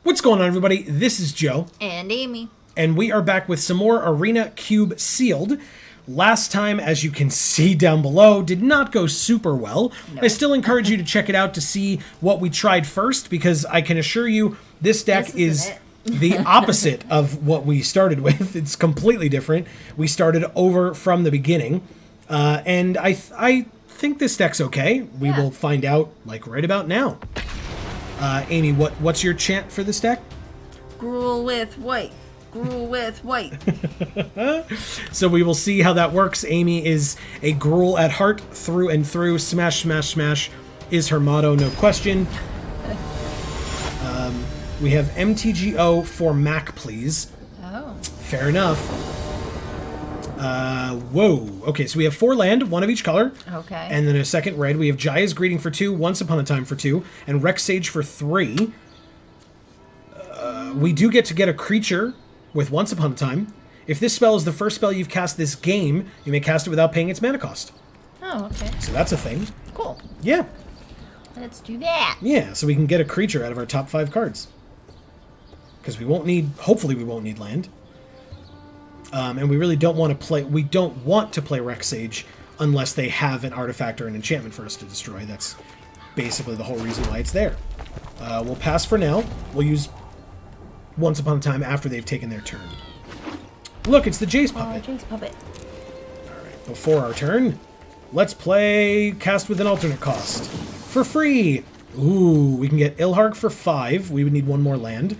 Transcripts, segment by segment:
What's going on, everybody? This is Joe. And Amy. And we are back with some more Arena Cube Sealed. Last time, as you can see down below, did not go super well. No. I still encourage you to check it out to see what we tried first, because I can assure you this deck is the opposite of what we started with. It's completely different. We started over from the beginning. And I think this deck's okay. We will find out like right about now. Amy, what's your chant for this deck? Gruel with white. Gruel with white. So we will see how that works. Amy is a gruel at heart through and through. Smash, smash, smash is her motto, no question. We have MTGO for Mac, please. Oh. Fair enough. Whoa. Okay, so we have 4 land, 1 of each color. Okay. And then a second red. We have Jaya's Greeting for 2, Once Upon a Time for 2, and Rex Sage for 3. We do get to get a creature with Once Upon a Time. If this spell is the first spell you've cast this game, you may cast it without paying its mana cost. Oh, okay. So that's a thing. Cool. Yeah. Let's do that. Yeah, so we can get a creature out of our top 5 cards. Because we won't need, hopefully we won't need land. And we really don't want to play Rex Sage unless they have an artifact or an enchantment for us to destroy. That's basically the whole reason why it's there. We'll pass for now. We'll use Once Upon a Time after they've taken their turn. Look, it's the Jace Puppet. Oh, Jace Puppet. Alright, before our turn, let's play Cast with an Alternate Cost. For free! Ooh, we can get Ilharg for 5. We would need 1 more land.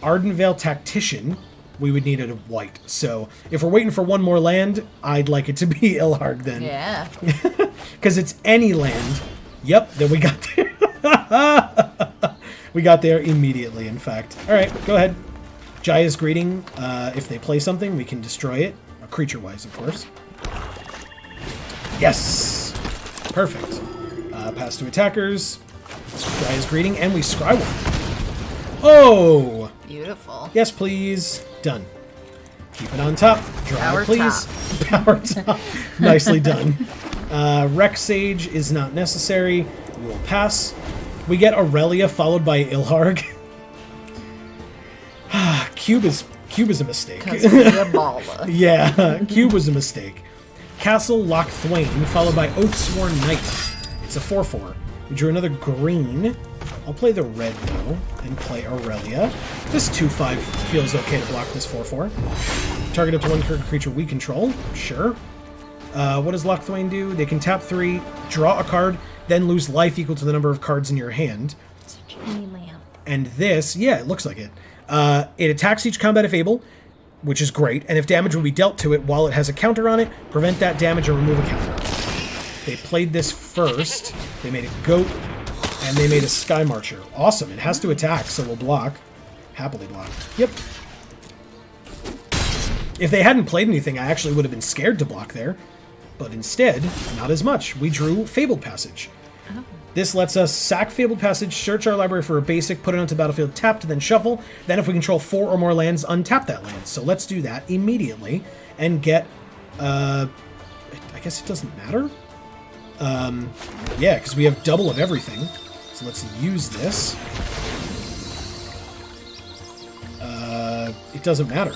Ardenvale Tactician. We would need it a white. So if we're waiting for 1 more land, I'd like it to be Ilharg then. Yeah. Because it's any land. Yep, then we got there. We got there immediately, in fact. All right, go ahead. Jaya's Greeting. If they play something, we can destroy it. Creature-wise, of course. Yes! Perfect. Pass to attackers. Jaya's Greeting, and we scry one. Oh! Beautiful. Yes, please. Done. Keep it on top. Draw, Power please. top. Power top. Nicely done. Rex Sage is not necessary. We will pass. We get Aurelia followed by Ilharg. Cube is a mistake. Because we're a baller. Yeah, Cube was a mistake. Castle Loch Thwain followed by Oathsworn Knight. It's a 4/4. We drew another green. I'll play the red, though, and play Aurelia. This 2/5 feels okay to block this 4/4. Target up to 1 creature we control. Sure. What does Loch Thwain do? They can tap 3, draw a card, then lose life equal to the number of cards in your hand. Such a lamp. And this, yeah, it looks like it. It attacks each combat if able, which is great, and if damage will be dealt to it while it has a counter on it, prevent that damage or remove a counter. They played this first. They made a goat. And they made a Sky Marcher. Awesome. It has to attack, so we'll block. Happily block. Yep. If they hadn't played anything, I actually would have been scared to block there. But instead, not as much. We drew Fabled Passage. Oh. This lets us sack Fabled Passage, search our library for a basic, put it onto the battlefield, tapped, then shuffle. Then if we control 4 or more lands, untap that land. So let's do that immediately and get... I guess it doesn't matter? Yeah, because we have double of everything. So let's use this. It doesn't matter.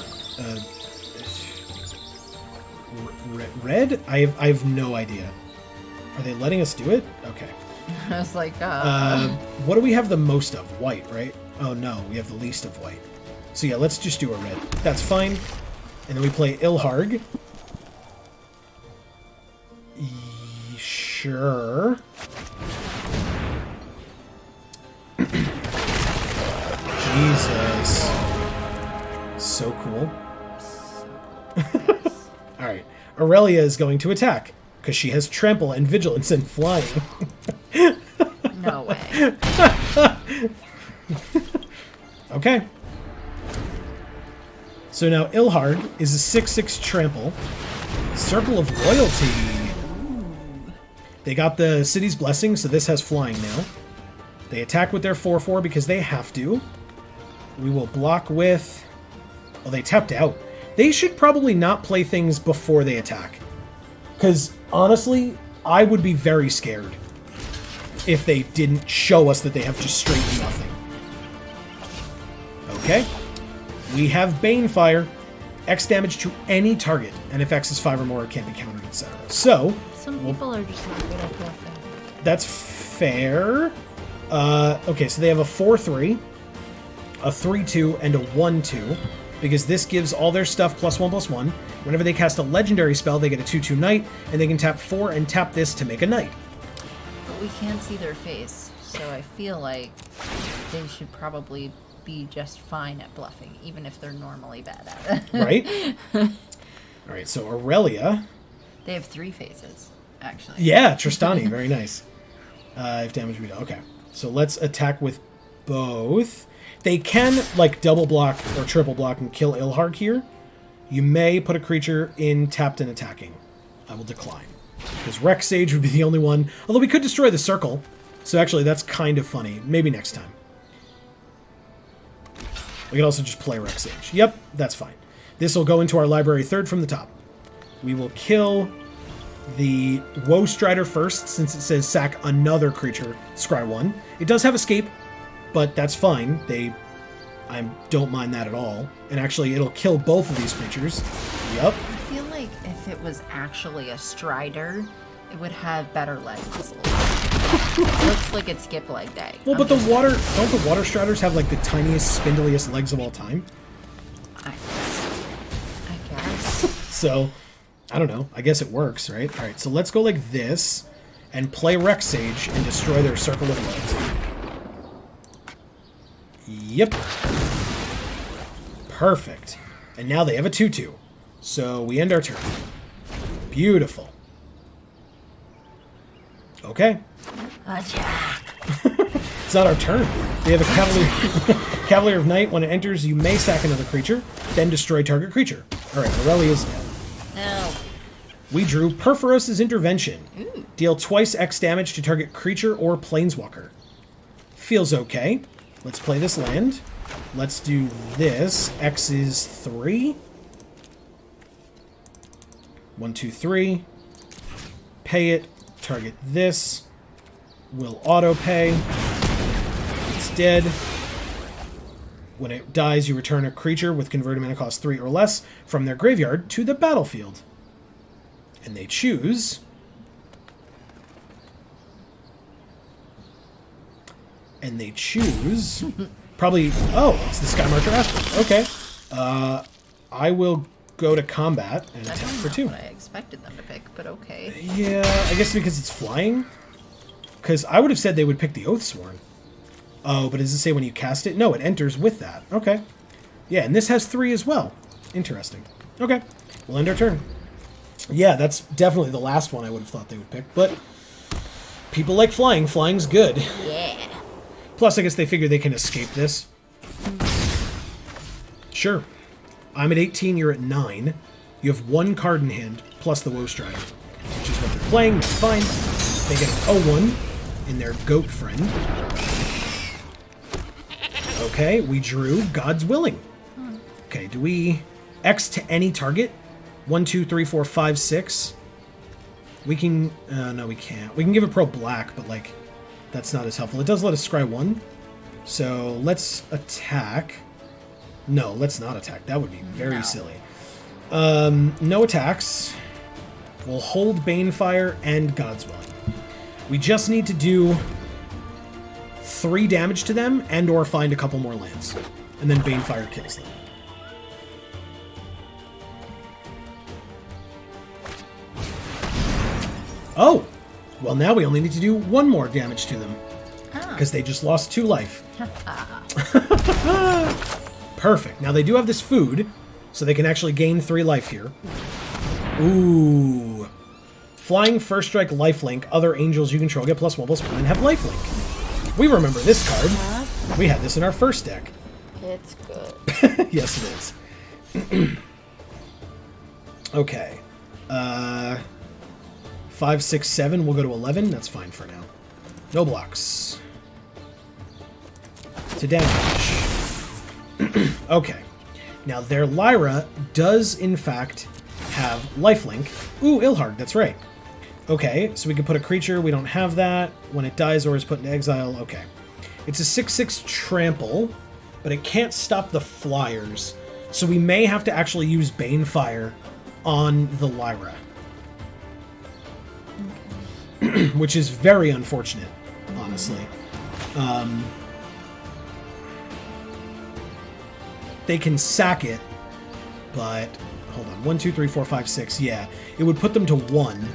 Red? I have no idea. Are they letting us do it? Okay. I was like, what do we have the most of? White, right? Oh no, we have the least of white. So yeah, let's just do a red. That's fine. And then we play Ilharg. Sure. Jesus. So cool. Alright. Aurelia is going to attack, because she has Trample and Vigilance and Flying. no way. Okay. So now Ilharg is a 6/6 Trample. Circle of Loyalty. They got the City's Blessing, so this has Flying now. They attack with their 4/4 because they have to. We will block with... Oh, they tapped out. They should probably not play things before they attack. Because, honestly, I would be very scared if they didn't show us that they have just straight nothing. Okay. We have Banefire. X damage to any target, and if X is 5 or more, it can't be countered, etc. So, Some people are just not good at bluffing. that's fair. Okay, so they have a 4-3, a 3-2, and a 1-2, because this gives all their stuff +1/+1. Whenever they cast a legendary spell, they get a 2/2 knight, and they can tap 4 and tap this to make a knight. But we can't see their face, so I feel like they should probably be just fine at bluffing, even if they're normally bad at it. Right? All right, so Aurelia. They have 3 faces, actually. Yeah, Tristani, very nice. If damage we do. Okay, so let's attack with both. They can, like, double block or triple block and kill Ilharg here. You may put a creature in tapped and attacking. I will decline. Because Rex Sage would be the only one. Although we could destroy the circle. So actually, that's kind of funny. Maybe next time. We can also just play Rex Sage. Yep, that's fine. This will go into our library third from the top. We will kill the Woe Strider first, since it says sack another creature, scry 1. It does have escape, but that's fine. I don't mind that at all. And actually, it'll kill both of these creatures. Yep. I feel like if it was actually a Strider, it would have better legs. It looks like it skipped leg day. Well, but don't the Water Striders have like the tiniest, spindliest legs of all time? I guess. So, I don't know. I guess it works, right? All right, so let's go like this and play Rex Sage and destroy their circle of legs. Yep. Perfect. And now they have a 2/2. So we end our turn. Beautiful. Okay. Attack. It's not our turn. They have a Cavalier, Cavalier of Night. When it enters, you may sack another creature, then destroy target creature. All right, Aurelia's dead. No. We drew Perforos's Intervention. Ooh. Deal twice X damage to target creature or planeswalker. Feels okay. Let's play this land. Let's do this. X is 3. 1, 2, 3. Pay it. Target this. Will auto pay. It's dead. When it dies, you return a creature with converted mana cost 3 or less from their graveyard to the battlefield. And they choose... probably... Oh, it's the Skymarcher Asper. Okay. I will go to combat and That's attack not for 2. what I expected them to pick, but okay. Yeah, I guess because it's flying. Because I would have said they would pick the Oathsworn. Oh, but does it say when you cast it? No, it enters with that. Okay. Yeah, and this has 3 as well. Interesting. Okay. We'll end our turn. Yeah, that's definitely the last one I would have thought they would pick, but people like flying. Flying's good. Yeah. Plus, I guess they figure they can escape this. Sure. I'm at 18, you're at 9. You have 1 card in hand, plus the Woe Strider, which is what they're playing. That's fine. They get an 0-1 in their Goat Friend. Okay, we drew God's Willing. Okay, do we... X to any target? 1, 2, 3, 4, 5, 6. We can... no, we can't. We can give it Pro Black, but, like, that's not as helpful. It does let us scry 1. So, let's attack. No, let's not attack. That would be very silly. No attacks. We'll hold Banefire and God's Willing. We just need to do 3 damage to them and or find a couple more lands. And then Banefire kills them. Oh! Well, now we only need to do 1 more damage to them. Because they just lost 2 life. Perfect. Now they do have this food, so they can actually gain 3 life here. Ooh. Flying, First Strike, Lifelink. Other angels you control get +1/+1 and have Lifelink. We remember this card. We had this in our first deck. It's good. Yes, it is. Okay. 5, 6, 7. We'll go to 11. That's fine for now. No blocks. To damage. Okay. Now, their Lyra does, in fact, have Lifelink. Ooh, Ilharg, that's right. Okay, so we can put a creature. We don't have that. When it dies or is put into exile, okay. It's a 6/6 trample. but it can't stop the flyers. So we may have to actually use Banefire on the Lyra. Okay. Which is very unfortunate, honestly. They can sack it, but... Hold on. 1, 2, 3, 4, 5, 6. Yeah. It would put them to 1.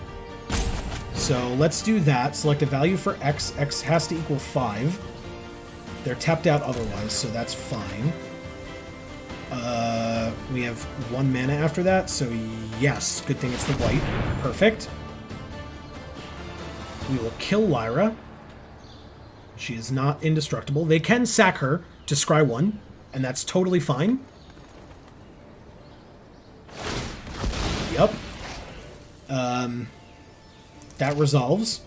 So let's do that. Select a value for X. X has to equal 5. They're tapped out otherwise, so that's fine. We have 1 mana after that, so yes. Good thing it's the white. Perfect. We will kill Lyra. She is not indestructible. They can sack her to scry 1, and that's totally fine. Yep. That resolves.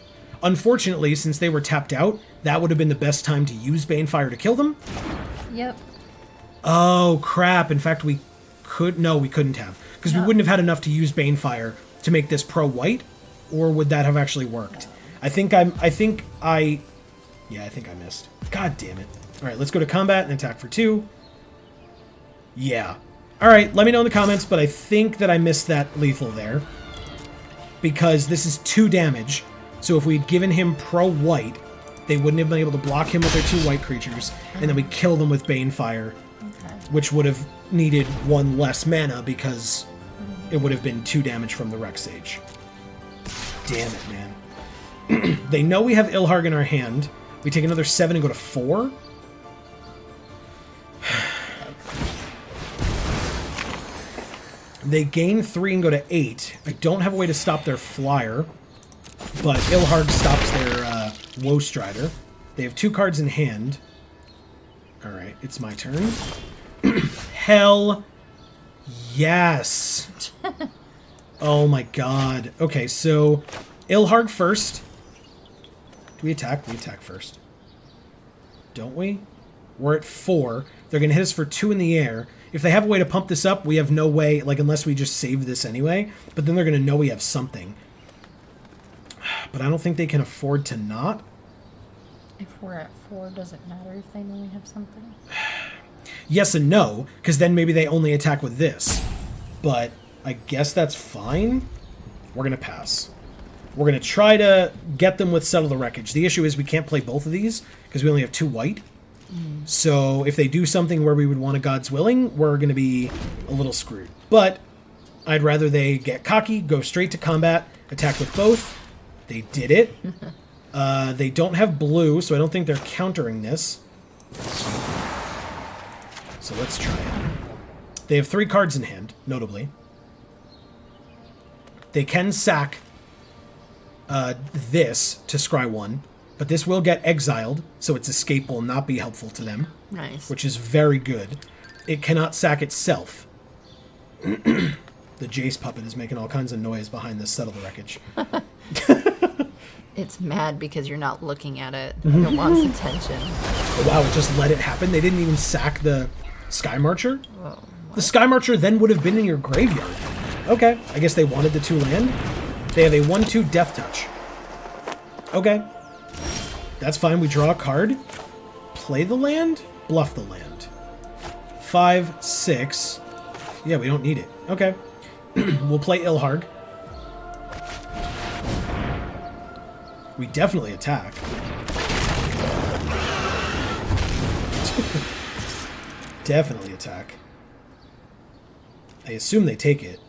Unfortunately, since they were tapped out, that would have been the best time to use Banefire to kill them. Yep. Oh, crap. In fact, we could... No, we couldn't have. Because we wouldn't have had enough to use Banefire to make this pro-white. Or would that have actually worked? I think I missed. God damn it. Alright, let's go to combat and attack for 2. Yeah. Alright, let me know in the comments, but I think that I missed that lethal there. Because this is 2 damage. So if we'd given him pro-white, they wouldn't have been able to block him with their 2 white creatures. And then we kill them with Banefire. Okay. Which would have needed 1 less mana because it would have been 2 damage from the Rex Sage. Damn it, man. They know we have Ilharg in our hand. We take another 7 and go to 4. They gain 3 and go to 8. I don't have a way to stop their flyer, but Ilharg stops their Woe Strider. They have 2 cards in hand. Alright, it's my turn. Hell yes! Oh my god. Okay, so Ilharg first. Do we attack? We attack first. Don't we? We're at 4. They're going to hit us for 2 in the air. If they have a way to pump this up, we have no way, like, unless we just save this anyway. But then they're going to know we have something. But I don't think they can afford to not. If we're at 4, does it matter if they know we have something? Yes and no, because then maybe they only attack with this. But I guess that's fine. We're going to pass. We're going to try to get them with Settle the Wreckage. The issue is we can't play both of these, because we only have 2 white. So if they do something where we would want a God's Willing, we're going to be a little screwed. But I'd rather they get cocky, go straight to combat, attack with both. They did it. They don't have blue, so I don't think they're countering this. So let's try it. They have 3 cards in hand, notably. They can sack this to scry 1. But this will get exiled, so its escape will not be helpful to them. Nice. Which is very good. It cannot sack itself. The Jace puppet is making all kinds of noise behind this Settle the Wreckage. It's mad because you're not looking at it. It wants attention. Oh, wow, it just let it happen? They didn't even sack the Sky Marcher? Whoa, the Sky Marcher then would have been in your graveyard. Okay, I guess they wanted the 2 land. They have a 1/2 Death Touch. Okay. That's fine. We draw a card. Play the land. Bluff the land. 5, 6. Yeah, we don't need it. Okay. We'll play Ilharg. We definitely attack. Definitely attack. I assume they take it.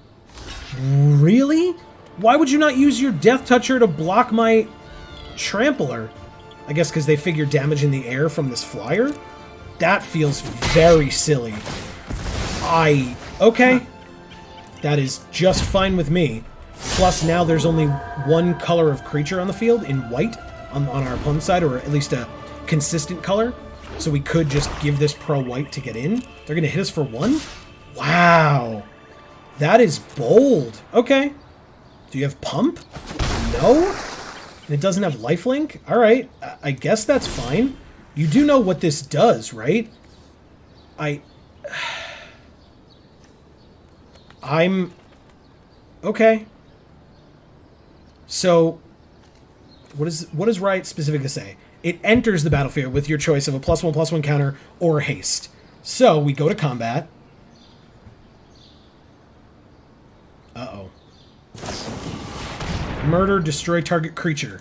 Really? Why would you not use your Death Toucher to block my Trampler? I guess because they figure damage in the air from this flyer? That feels very silly. Okay. That is just fine with me. Plus, now there's only 1 color of creature on the field, in white, on our opponent's side, or at least a consistent color. So we could just give this pro-white to get in. They're going to hit us for 1? Wow. That is bold. Okay. Do you have Pump? No? And it doesn't have lifelink? Alright, I guess that's fine. You do know what this does, right? I'm... Okay. So, what does Riot specifically say? It enters the battlefield with your choice of a +1/+1 counter or haste. So we go to combat. Uh-oh. Murder, destroy target creature.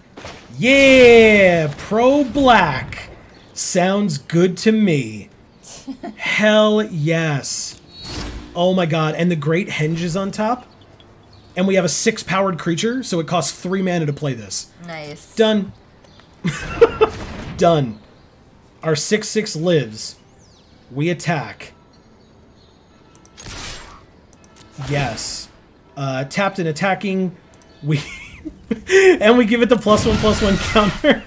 Yeah! Pro black. Sounds good to me. Hell yes. Oh my god. And the Great Henge is on top. And we have a 6-powered creature, so it costs 3 mana to play this. Nice. Done. Done. Our 6/6 lives. We attack. Yes. Tapped and attacking. We and we give it the +1/+1 counter.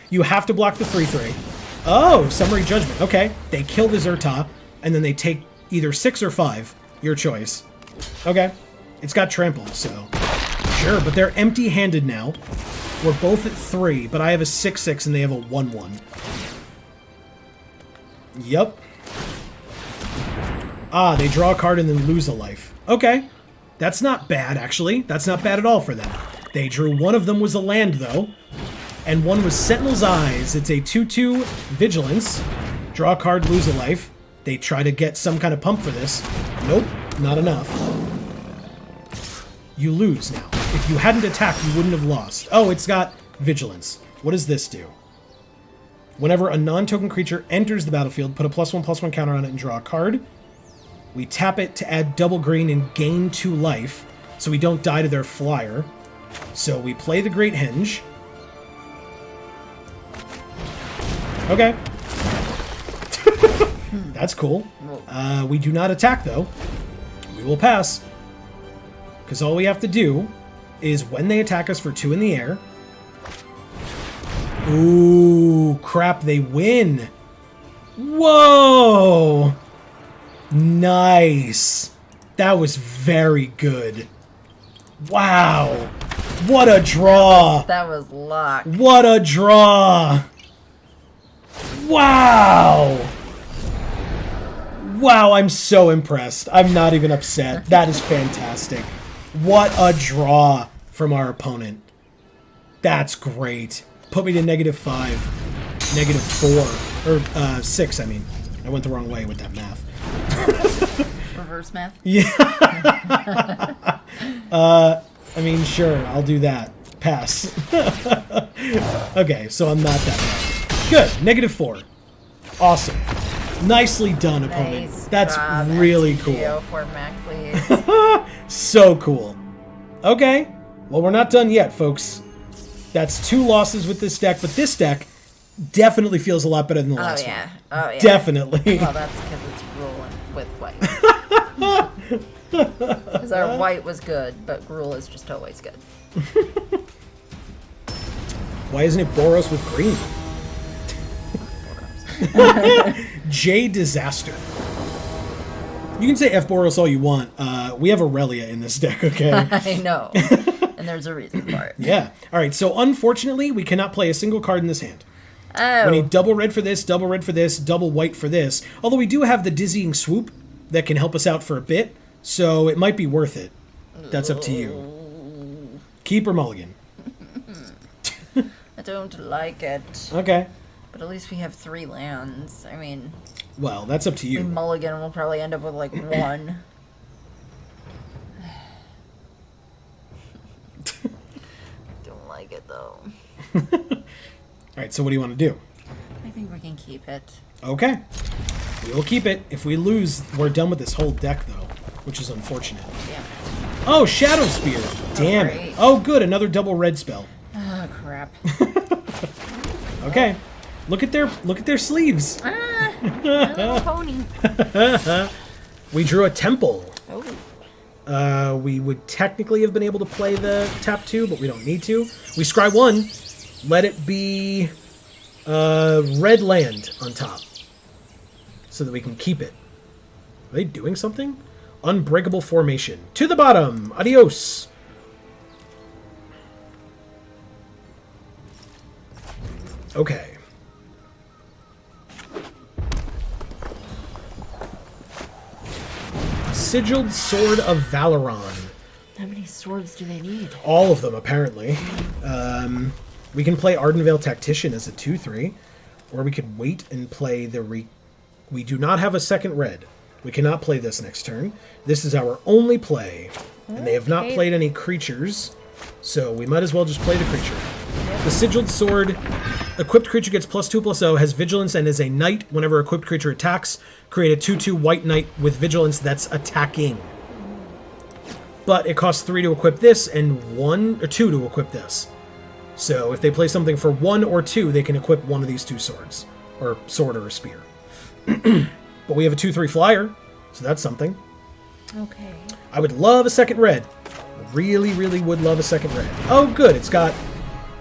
You have to block the 3/3. Oh, Summary Judgment. Okay. They kill the Zerta, and then they take either 6 or 5. Your choice. Okay. It's got trample, so sure, but they're empty-handed now. We're both at 3, but I have a 6/6 and they have a 1/1. Yep. Ah, they draw a card and then lose a life. Okay. That's not bad, actually. That's not bad at all for them. They drew one of them was a land, though. And one was Sentinel's Eyes. It's a 2/2 Vigilance. Draw a card, lose a life. They try to get some kind of pump for this. Nope, not enough. You lose now. If you hadn't attacked, you wouldn't have lost. Oh, it's got Vigilance. What does this do? Whenever a non-token creature enters the battlefield, put a +1/+1 counter on it and draw a card. We tap it to add double green and gain 2 life, so we don't die to their flyer. So we play the Great Henge. Okay. That's cool. We do not attack, though. We will pass. Because all we have to do is when they attack us for 2 in the air... Ooh, crap, they win. Whoa! Nice. That was very good. Wow. What a draw. That was luck. What a draw. Wow. Wow, I'm so impressed. I'm not even upset. That is fantastic. What a draw from our opponent. That's great. Put me to -5. -4. Or 6, I mean. I went the wrong way with that math. Reverse math? Yeah. I mean, sure, I'll do that. Pass. Okay, so I'm not that bad. Good. -4. Awesome. Nicely done, opponent. Nice That's job, really MTGO cool. format, please. So cool. Okay. Well, we're not done yet, folks. That's 2 losses with this deck, but this deck definitely feels a lot better than the last one. Oh, yeah. Definitely. Well, that's because it's rolling with white. Because our white was good, but Gruul is just always good. Why isn't it Boros with green? J Disaster. You can say F Boros all you want. We have Aurelia in this deck, okay? I know. And there's a reason for it. Yeah. All right, so unfortunately, we cannot play a single card in this hand. Oh. We need double red for this, double red for this, double white for this. Although we do have the Dizzying Swoop that can help us out for a bit, so it might be worth it. That's up to you. Keep or mulligan? I don't like it. Okay. But at least we have 3 lands. I mean, Well, that's up to you. mulligan will probably end up with like 1. Don't like it though. All right, so what do you want to do? I think we can keep it. Okay. We will keep it. If we lose, we're done with this whole deck, though, which is unfortunate. Damn it. Oh, Shadow Spear. Damn it. great. Oh, good. Another double red spell. Oh crap. Okay. Look at their sleeves. Ah, my little pony. We drew a temple. Oh. We would technically have been able to play the tap 2, but we don't need to. We scry 1. Let it be red land on top, so that we can keep it. Are they doing something? Unbreakable Formation. To the bottom. Adios. Okay. Sigiled Sword of Valoron. How many swords do they need? All of them, apparently. We can play Ardenvale Tactician as a 2/3, or we could wait and play the We do not have a second red. We cannot play this next turn. This is our only play, and they have not played any creatures, so we might as well just play the creature. The Sigiled Sword, equipped creature gets +2/+0, has vigilance, and is a knight. Whenever equipped creature attacks, create a 2/2 white knight with vigilance that's attacking. But it costs 3 to equip this and 1 or 2 to equip this. So if they play something for 1 or 2, they can equip one of these 2 swords, or sword or a spear. But we have a 2/3 flyer, so that's something. Okay. I would love a second red. Really, really would love a second red. Oh, good. It's got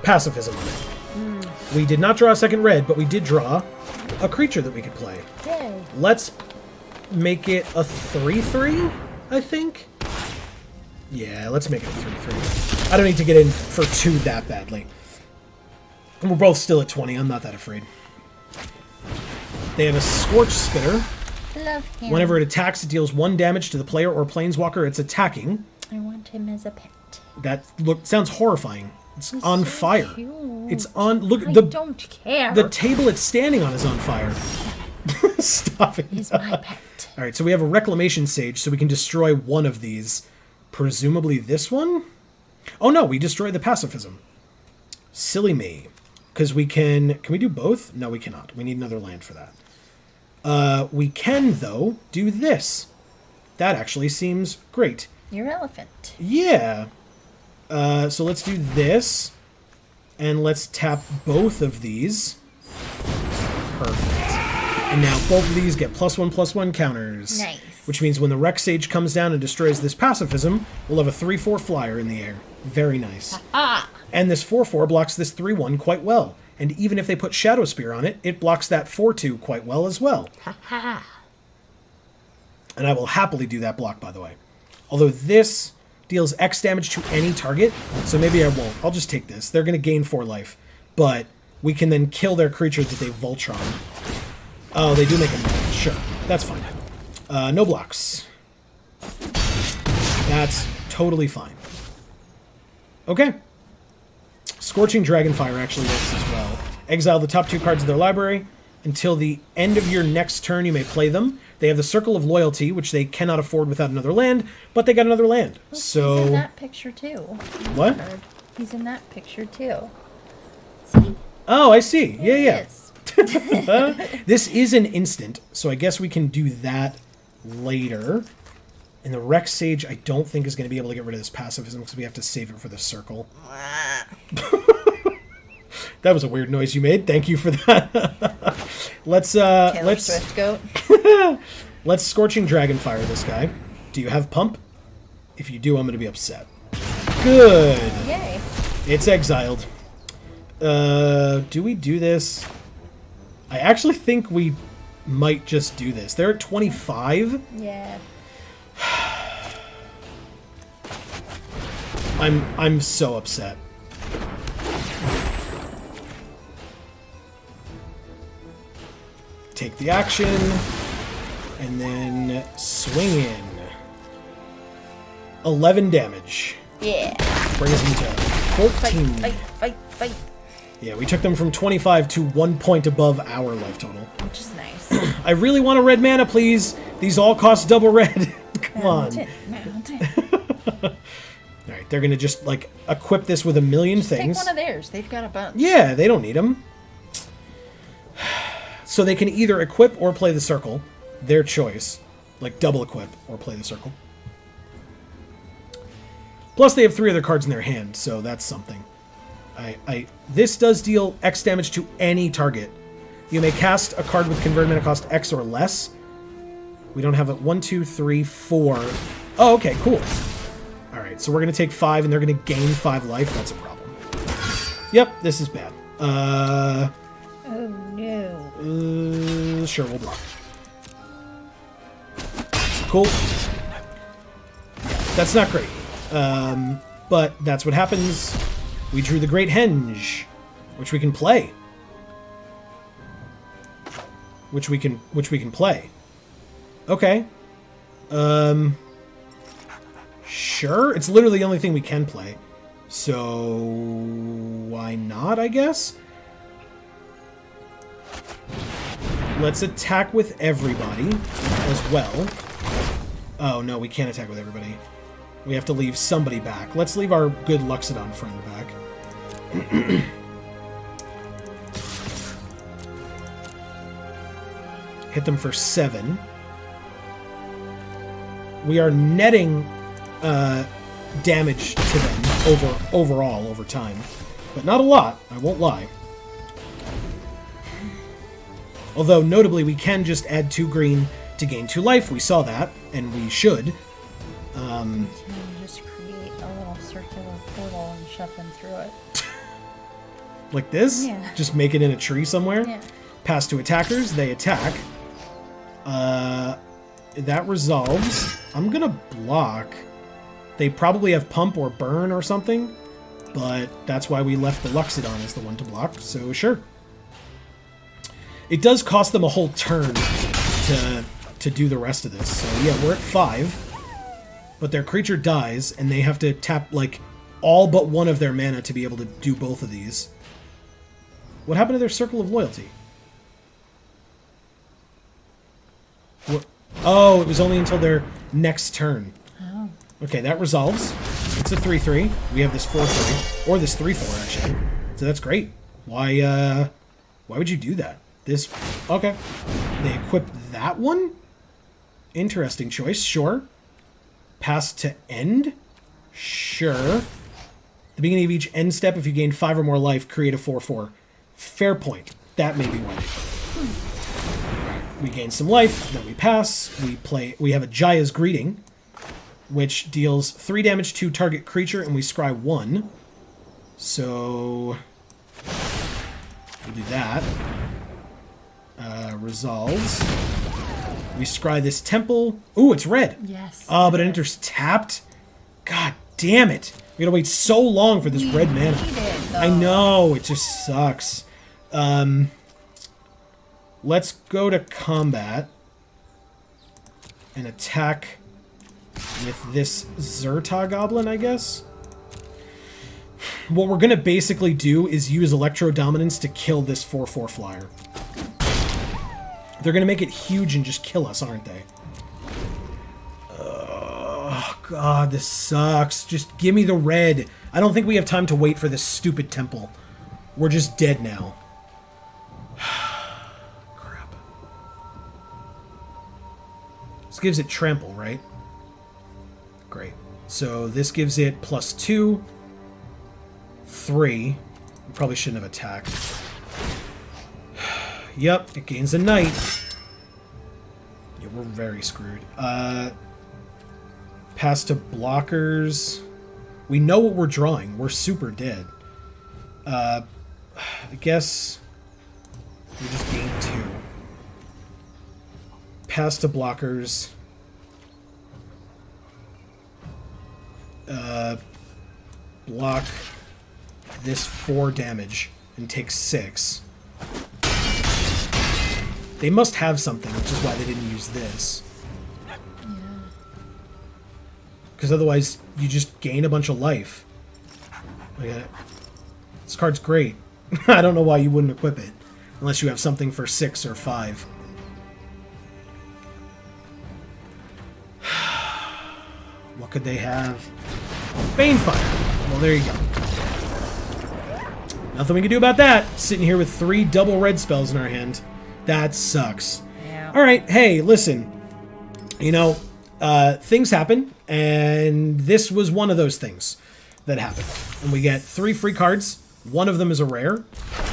pacifism on it. We did not draw a second red, but we did draw a creature that we could play. Yay. Let's make it a 3/3, I think. Yeah, let's make it a 3/3. I don't need to get in for 2 that badly. And we're both still at 20. I'm not that afraid. They have a Scorch Spitter. Love him. Whenever it attacks, it deals 1 damage to the player or planeswalker it's attacking. I want him as a pet. That sounds horrifying. It's on so fire. cute. It's on. Look, I the don't care. the table it's standing on is on fire. Stop it. He's my pet. All right, so we have a Reclamation Sage, so we can destroy one of these. Presumably this one? Oh no, we destroy the pacifism. Silly me. Because we can we do both? No, we cannot. We need another land for that. We can, though, do this. That actually seems great. Your elephant. Yeah. So let's do this. And let's tap both of these. Perfect. And now both of these get +1/+1 counters. Nice. Which means when the Rex Sage comes down and destroys this pacifism, we'll have a 3/4 flyer in the air. Very nice. Ah. And this 4/4 blocks this 3/1 quite well. And even if they put Shadow Spear on it, it blocks that 4/2 quite well as well. Ha. And I will happily do that block, by the way. Although this deals X damage to any target, so maybe I won't. I'll just take this. They're going to gain 4 life. But we can then kill their creature that they Voltron. Oh, they do make a... Sure, that's fine. No blocks. That's totally fine. Okay. Scorching Dragonfire actually works as well. Exile the top 2 cards of their library. Until the end of your next turn, you may play them. They have the Circle of Loyalty, which they cannot afford without another land, but they got another land. Look, So... he's in that picture, too. What? He's in that picture, too. See? Oh, I see. Yeah, yeah. Yes. This is an instant, so I guess we can do that later. And the Rex Sage, I don't think is going to be able to get rid of this pacifism because we have to save it for the circle. That was a weird noise you made. Thank you for that. let's Swift goat. let's Scorching Dragonfire this guy. Do you have Pump? If you do, I'm going to be upset. Good. Yay. It's exiled. Do we do this? I actually think we might just do this. They're at 25. Yeah. I'm so upset. Take the action, and then swing in. 11 damage. Yeah. Brings them to 14. Fight. Yeah, we took them from 25 to 1 point above our life total. Which is nice. I really want a red mana, please. These all cost double red. Come on. Mountain. All right, they're going to just, like, equip this with a million things. Take one of theirs. They've got a bunch. Yeah, they don't need them. So they can either equip or play the circle. Their choice. Like, double equip or play the circle. Plus, they have 3 other cards in their hand, so that's something. This does deal X damage to any target. You may cast a card with converted mana cost X or less. We don't have a 1, 2, 3, 4. Oh, okay, cool. Alright, so we're going to take 5, and they're going to gain 5 life. That's a problem. Yep, this is bad. Oh, no. Sure, we'll block. Cool. That's not great. But that's what happens. We drew the Great Henge, which we can play. Which we can play. Okay. Sure. It's literally the only thing we can play. So why not, I guess? Let's attack with everybody as well. Oh, no, we can't attack with everybody. We have to leave somebody back. Let's leave our good Luxodon friend back. Hit them for 7. We are netting damage to them overall over time. But not a lot, I won't lie. Although, notably, we can just add 2 green to gain 2 life. We saw that, and we should. Just create a little circular portal and shove them through it. Like this? Yeah. Just make it in a tree somewhere? Yeah. Pass to attackers, they attack. That resolves. I'm gonna block. They probably have pump or burn or something, but that's why we left the Luxodon as the one to block, so sure. It does cost them a whole turn to do the rest of this, so yeah, we're at 5. But their creature dies, and they have to tap, like, all but one of their mana to be able to do both of these. What happened to their Circle of Loyalty? What? Oh, it was only until their next turn. Oh. Okay, that resolves. It's a 3/3. We have this 4/3, or this 3/4 actually. So that's great. Why would you do that? This, okay. They equip that one? Interesting choice, sure. Pass to end? Sure. At the beginning of each end step, if you gain 5 or more life, create a 4/4. Fair point. That may be why they put it. We gain some life, then we pass. We have a Jaya's Greeting, which deals 3 damage to target creature, and we scry 1. So we'll do that. Resolves. We scry this temple. Ooh, it's red. Yes. Oh, but it enters tapped? God damn it. We gotta wait so long for this red mana. I know, it just sucks. Let's go to combat and attack with this Zerta Goblin, I guess. What we're gonna basically do is use Electro Dominance to kill this 4/4 flyer. They're gonna make it huge and just kill us, aren't they? Oh, God, this sucks. Just give me the red. I don't think we have time to wait for this stupid temple. We're just dead now. Crap. This gives it trample, right? Great. So this gives it +2, 3. We probably shouldn't have attacked. Yep, it gains a knight. Yeah, we're very screwed. Pass to blockers. We know what we're drawing. We're super dead. I guess we just gain 2. Pass to blockers. Block this 4 damage and take 6. They must have something, which is why they didn't use this. Yeah. Because otherwise, you just gain a bunch of life. This card's great. I don't know why you wouldn't equip it. Unless you have something for 6 or 5. What could they have? Banefire. Well, there you go. Nothing we can do about that. Sitting here with 3 double red spells in our hand. That sucks. Yeah. Alright, hey, listen. You know, things happen, and this was one of those things that happened. And we get 3 free cards. One of them is a rare.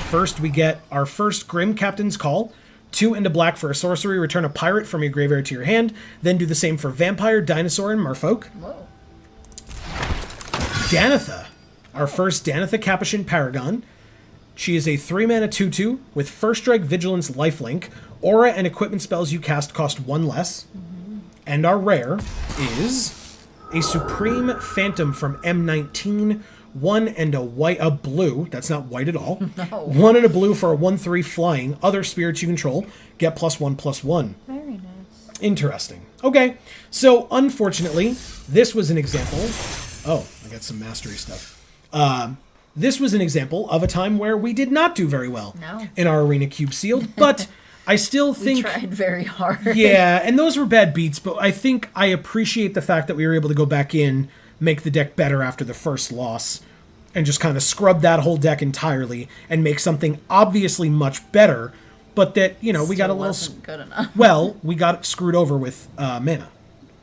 First, we get our first Grim Captain's Call. 2 into black for a sorcery. Return a pirate from your graveyard to your hand. Then do the same for Vampire, Dinosaur, and Merfolk. Whoa. Danitha. Our first Danitha Capuchin Paragon. She is a 3-mana 2/2 with First Strike, Vigilance, Lifelink. Aura and equipment spells you cast cost 1 less. Mm-hmm. And our rare is a Supreme Phantom from M19. 1 and a blue. That's not white at all. No. 1 and a blue for a 1/3 flying. Other spirits you control get +1/+1. Very nice. Interesting. Okay, so unfortunately, this was an example. Oh, I got some mastery stuff. This was an example of a time where we did not do very well No. in our Arena Cube Sealed, but I still We think... tried very hard. Yeah, and those were bad beats, but I think I appreciate the fact that we were able to go back in, make the deck better after the first loss, and just kind of scrub that whole deck entirely and make something obviously much better, but that, you know, we got a Still little... wasn't good enough. Well, we got screwed over with mana,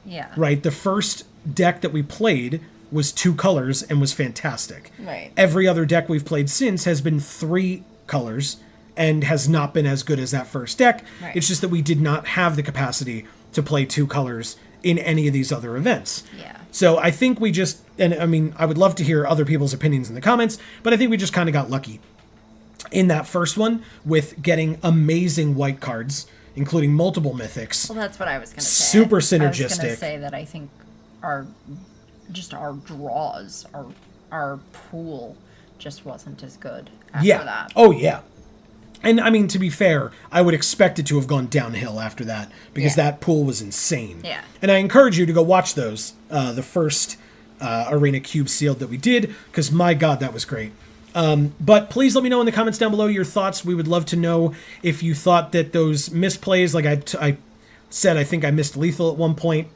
Yeah. right? The first deck that we played was 2 colors and was fantastic. Right. Every other deck we've played since has been 3 colors and has not been as good as that first deck. Right. It's just that we did not have the capacity to play 2 colors in any of these other events. Yeah. So I think we just, and I mean, I would love to hear other people's opinions in the comments, but I think we just kind of got lucky in that first one with getting amazing white cards, including multiple mythics. Well, that's what I was going to say. Super I was going synergistic. to say that I think our draws, our pool just wasn't as good after Yeah. that. Oh, yeah. And I mean, to be fair, I would expect it to have gone downhill after that because Yeah. that pool was insane. Yeah. And I encourage you to go watch those, the first Arena Cube Sealed that we did, because my God, that was great. But please let me know in the comments down below your thoughts. We would love to know if you thought that those misplays, like I said, I think I missed lethal at one point,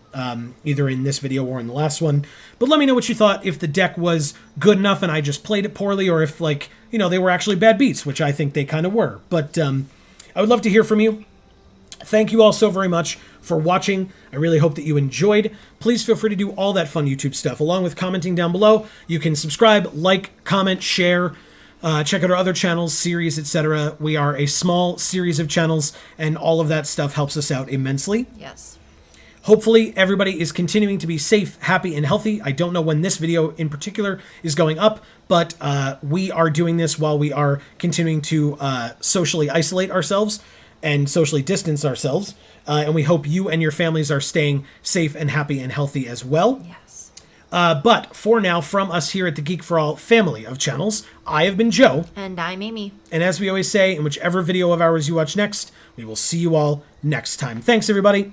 either in this video or in the last one. But let me know what you thought, if the deck was good enough and I just played it poorly, or if, like, you know, they were actually bad beats, which I think they kind of were. But I would love to hear from you. Thank you all so very much for watching. I really hope that you enjoyed. Please feel free to do all that fun YouTube stuff, along with commenting down below. You can subscribe, like, comment, share, check out our other channels, series, etc. We are a small series of channels, and all of that stuff helps us out immensely. Yes. Hopefully everybody is continuing to be safe, happy, and healthy. I don't know when this video in particular is going up, but we are doing this while we are continuing to socially isolate ourselves and socially distance ourselves. And we hope you and your families are staying safe and happy and healthy as well. Yes. But for now, from us here at the Geek for All family of channels, I have been Joe. And I'm Amy. And as we always say, in whichever video of ours you watch next, we will see you all next time. Thanks, everybody.